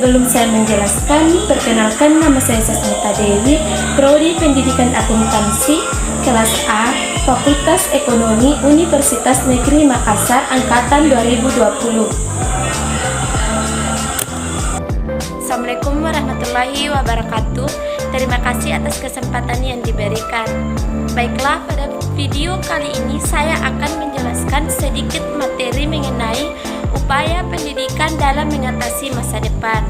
Sebelum saya menjelaskan, perkenalkan nama saya Sasmita Dewi, Prodi Pendidikan Akuntansi, kelas A, Fakultas Ekonomi Universitas Negeri Makassar, Angkatan 2020. Assalamualaikum warahmatullahi wabarakatuh. Terima kasih atas kesempatan yang diberikan. Baiklah, pada video kali ini saya akan menjelaskan sedikit materi mengenai upaya pendidikan dalam mengatasi masa depan.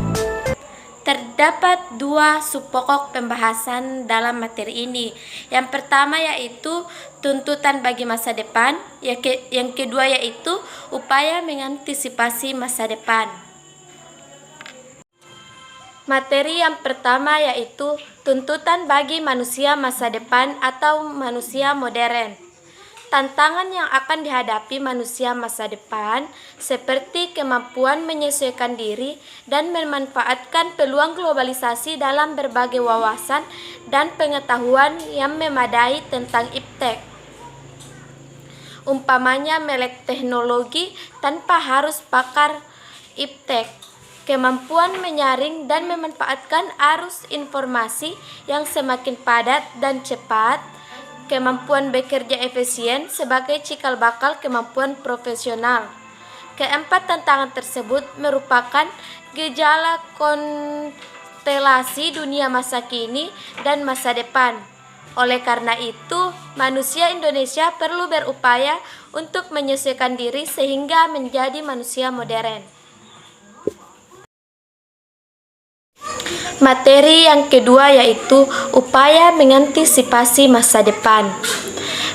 Terdapat dua subpokok pembahasan dalam materi ini. Yang pertama yaitu tuntutan bagi masa depan, yang kedua yaitu upaya mengantisipasi masa depan. Materi yang pertama yaitu tuntutan bagi manusia masa depan atau manusia modern. Tantangan yang akan dihadapi manusia masa depan seperti kemampuan menyesuaikan diri dan memanfaatkan peluang globalisasi dalam berbagai wawasan dan pengetahuan yang memadai tentang iptek. Umpamanya melek teknologi tanpa harus pakar iptek. Kemampuan menyaring dan memanfaatkan arus informasi yang semakin padat dan cepat, kemampuan bekerja efisien sebagai cikal bakal kemampuan profesional. Keempat tantangan tersebut merupakan gejala konstelasi dunia masa kini dan masa depan. Oleh karena itu, manusia Indonesia perlu berupaya untuk menyesuaikan diri sehingga menjadi manusia modern. Materi yang kedua yaitu upaya mengantisipasi masa depan.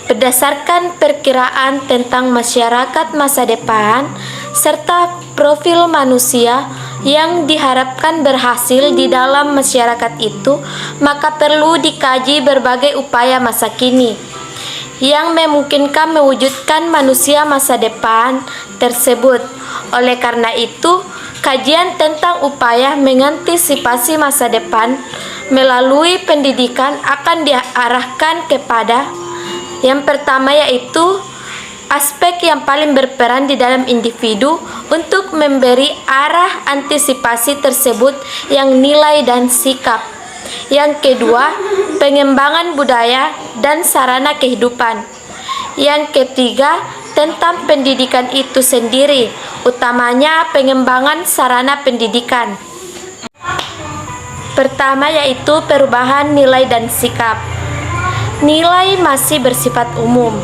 Berdasarkan perkiraan tentang masyarakat masa depan serta profil manusia yang diharapkan berhasil di dalam masyarakat itu, maka perlu dikaji berbagai upaya masa kini yang memungkinkan mewujudkan manusia masa depan tersebut. Oleh karena itu, kajian tentang upaya mengantisipasi masa depan melalui pendidikan akan diarahkan kepada yang pertama yaitu aspek yang paling berperan di dalam individu untuk memberi arah antisipasi tersebut yang nilai dan sikap. Yang kedua, pengembangan budaya dan sarana kehidupan. Yang ketiga, tentang pendidikan itu sendiri, utamanya pengembangan sarana pendidikan. Pertama yaitu perubahan nilai dan sikap. Nilai masih bersifat umum,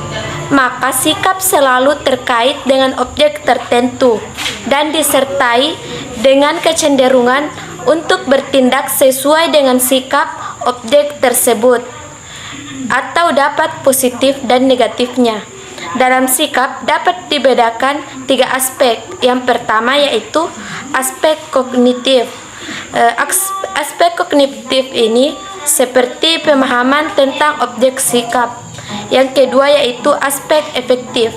maka sikap selalu terkait dengan objek tertentu dan disertai dengan kecenderungan untuk bertindak sesuai dengan sikap objek tersebut, atau dapat positif dan negatifnya. Dalam sikap dapat dibedakan tiga aspek. Yang pertama yaitu aspek kognitif. Aspek kognitif ini seperti pemahaman tentang objek sikap. Yang kedua yaitu aspek efektif.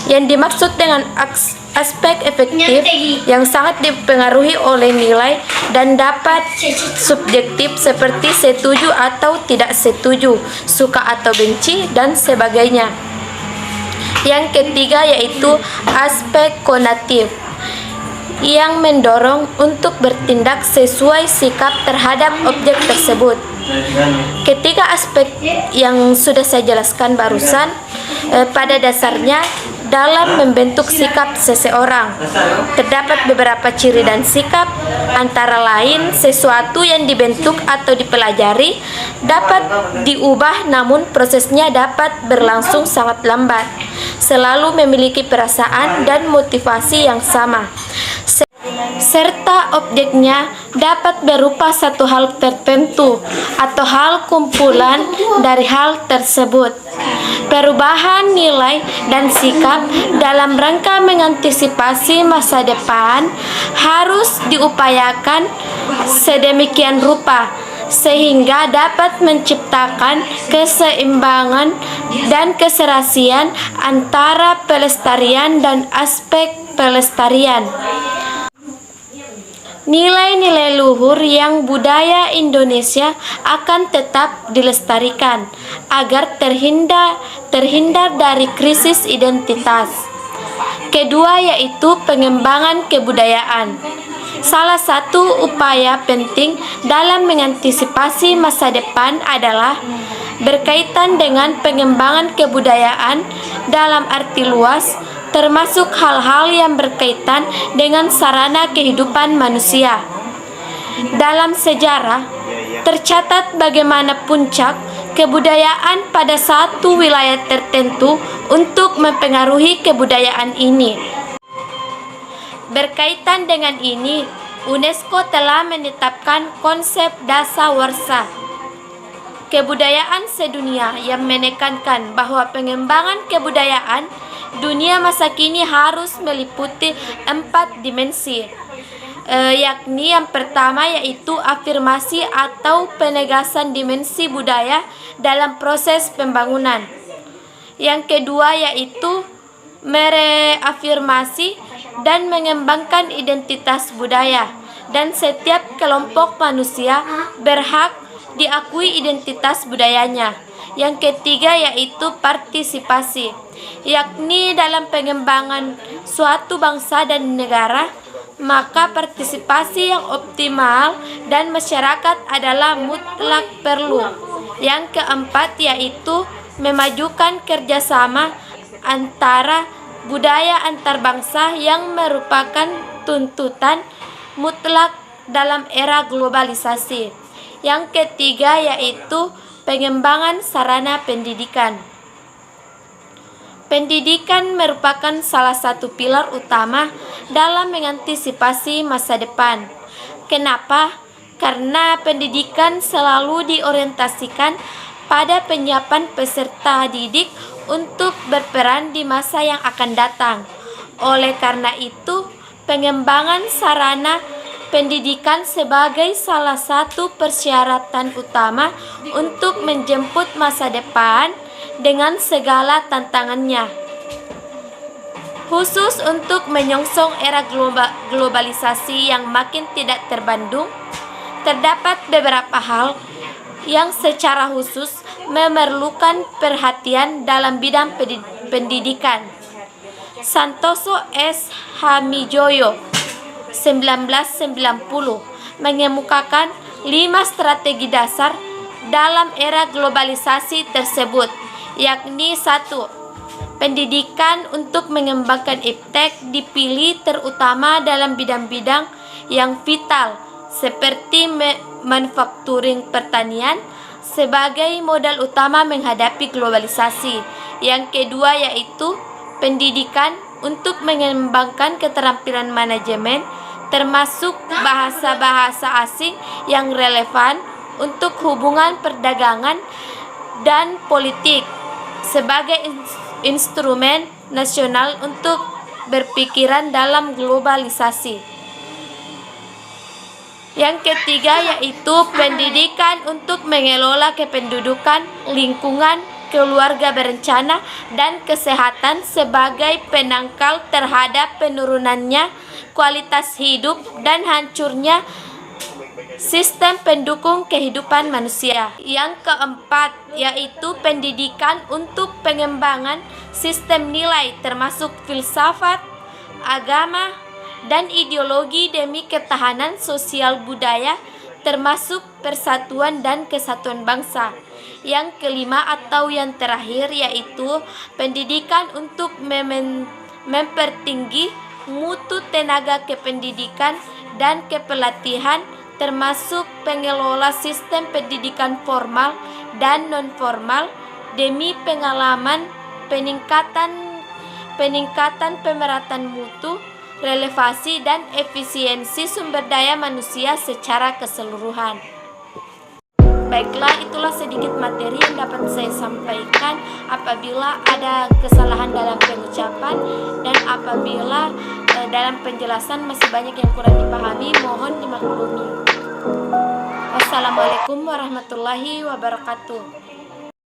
Yang dimaksud dengan aspek efektif yang sangat dipengaruhi oleh nilai dan dapat subjektif seperti setuju atau tidak setuju, suka atau benci, dan sebagainya. Yang ketiga yaitu aspek konatif yang mendorong untuk bertindak sesuai sikap terhadap objek tersebut. Ketiga aspek yang sudah saya jelaskan barusan pada dasarnya dalam membentuk sikap seseorang. Terdapat beberapa ciri dan sikap, antara lain sesuatu yang dibentuk atau dipelajari dapat diubah namun prosesnya dapat berlangsung sangat lambat, selalu memiliki perasaan dan motivasi yang sama, serta objeknya dapat berupa satu hal tertentu atau hal kumpulan dari hal tersebut. Perubahan nilai dan sikap dalam rangka mengantisipasi masa depan harus diupayakan sedemikian rupa sehingga dapat menciptakan keseimbangan dan keserasian antara pelestarian dan aspek pelestarian. Nilai-nilai luhur yang budaya Indonesia akan tetap dilestarikan agar terhindar dari krisis identitas. Kedua yaitu pengembangan kebudayaan. Salah satu upaya penting dalam mengantisipasi masa depan adalah berkaitan dengan pengembangan kebudayaan dalam arti luas, termasuk hal-hal yang berkaitan dengan sarana kehidupan manusia. Dalam sejarah, tercatat bagaimana puncak kebudayaan pada satu wilayah tertentu untuk mempengaruhi kebudayaan ini. Berkaitan dengan ini, UNESCO telah menetapkan konsep dasawarsa kebudayaan sedunia yang menekankan bahwa pengembangan kebudayaan dunia masa kini harus meliputi 4 dimensi, yakni yang pertama yaitu afirmasi atau penegasan dimensi budaya dalam proses pembangunan. Yang kedua yaitu mereafirmasi dan mengembangkan identitas budaya, dan setiap kelompok manusia berhak diakui identitas budayanya. Yang ketiga yaitu partisipasi, yakni dalam pengembangan suatu bangsa dan negara, maka partisipasi yang optimal dan masyarakat adalah mutlak perlu. Yang keempat yaitu memajukan kerjasama antara budaya antar bangsa yang merupakan tuntutan mutlak dalam era globalisasi. Yang ketiga yaitu pengembangan sarana pendidikan. Pendidikan merupakan salah satu pilar utama dalam mengantisipasi masa depan. Kenapa? Karena pendidikan selalu diorientasikan pada penyiapan peserta didik untuk berperan di masa yang akan datang. Oleh karena itu, pengembangan sarana pendidikan sebagai salah satu persyaratan utama untuk menjemput masa depan dengan segala tantangannya. Khusus untuk menyongsong era globalisasi yang makin tidak terbendung, terdapat beberapa hal yang secara khusus memerlukan perhatian dalam bidang pendidikan. Santoso S. Hamijoyo 1990 mengemukakan 5 strategi dasar dalam era globalisasi tersebut, yakni 1. Pendidikan untuk mengembangkan iptek dipilih terutama dalam bidang-bidang yang vital seperti manufakturing pertanian sebagai modal utama menghadapi globalisasi. Yang kedua yaitu pendidikan untuk mengembangkan keterampilan manajemen termasuk bahasa-bahasa asing yang relevan untuk hubungan perdagangan dan politik sebagai instrumen nasional untuk berpikiran dalam globalisasi. Yang ketiga yaitu pendidikan untuk mengelola kependudukan, lingkungan, keluarga berencana, dan kesehatan sebagai penangkal terhadap penurunannya kualitas hidup dan hancurnya sistem pendukung kehidupan manusia. Yang keempat yaitu pendidikan untuk pengembangan sistem nilai termasuk filsafat, agama, dan ideologi demi ketahanan sosial budaya termasuk persatuan dan kesatuan bangsa. Yang kelima atau yang terakhir yaitu pendidikan untuk mempertinggi mutu tenaga kependidikan dan kepelatihan termasuk pengelola sistem pendidikan formal dan non-formal demi pengalaman peningkatan pemerataan mutu, relevansi, dan efisiensi sumber daya manusia secara keseluruhan. Baiklah, itulah sedikit materi yang dapat saya sampaikan. Apabila ada kesalahan dalam pengucapan dan apabila dalam penjelasan masih banyak yang kurang dipahami, mohon dimaklumi. Wassalamualaikum warahmatullahi wabarakatuh.